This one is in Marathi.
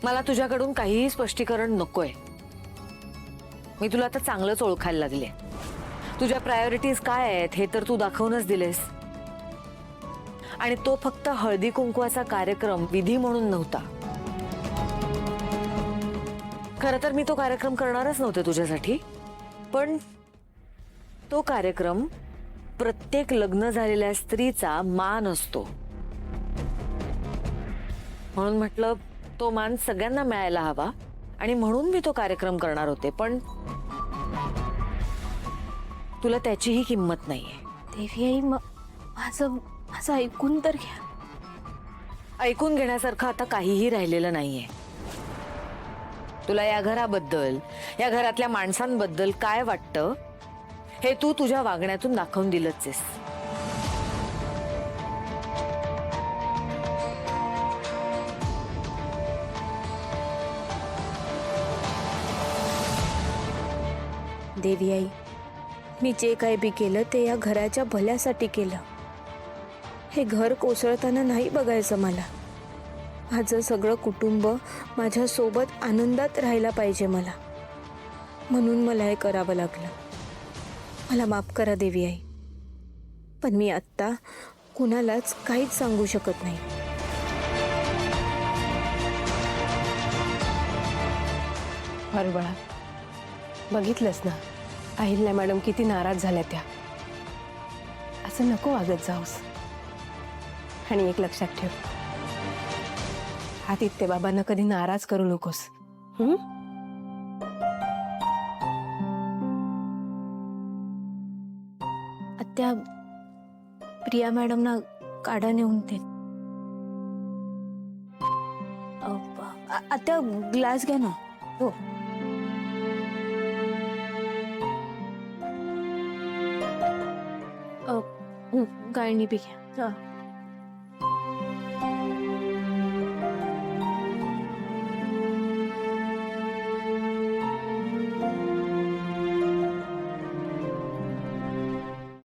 मला तुझ्याकडून काहीही स्पष्टीकरण नकोय। मी तुला आता चांगलंच ओळखायला लागले। तुझ्या प्रायोरिटीज काय आहेत हे तर तू दाखवूनच दिलेस। आणि तो फक्त हळदी कुंकवाचा कार्यक्रम विधी म्हणून नव्हता। खरं तर मी तो कार्यक्रम करणारच नव्हते तुझ्यासाठी, पण तो कार्यक्रम प्रत्येक लग्न झालेल्या स्त्रीचा मान असतो, म्हणून म्हटलं तो मान सगळ्यांना मिळायला हवा आणि म्हणून मी तो कार्यक्रम करणार होते। पण तुला त्याचीही किंमत नाहीये। देवी आई, माझं ऐकून तर घ्या। ऐकून घेण्यासारखं आता काहीही राहिलेलं नाहीये। तुला या घराबद्दल, या घरातल्या माणसांबद्दल काय वाटतं हे तू तुझ्या वागण्यातून दाखवून दिलंच आहेस। देवी आई, मी जे काही बी केलं ते या घराच्या भल्यासाठी केलं। हे घर कोसळताना नाही बघायचं मला। माझं सगळं कुटुंब माझ्या सोबत आनंदात राहायला पाहिजे मला, म्हणून मला हे करावं लागलं। मला माफ करा देवी आई, पण मी आत्ता कुणालाच काहीच सांगू शकत नाही। बाळा, बघितलंस ना अहिल्या मॅडम किती नाराज झाल्या त्या। असं नको वागत जाऊस। आणि एक लक्षात ठेव, आदित्य बाबांना कधी नाराज करू नकोस। आत्या, प्रिया मॅडमना काढा नेऊन दे। आत्या, ग्लास घ्या ना। हो, गाळणी बी घ्या।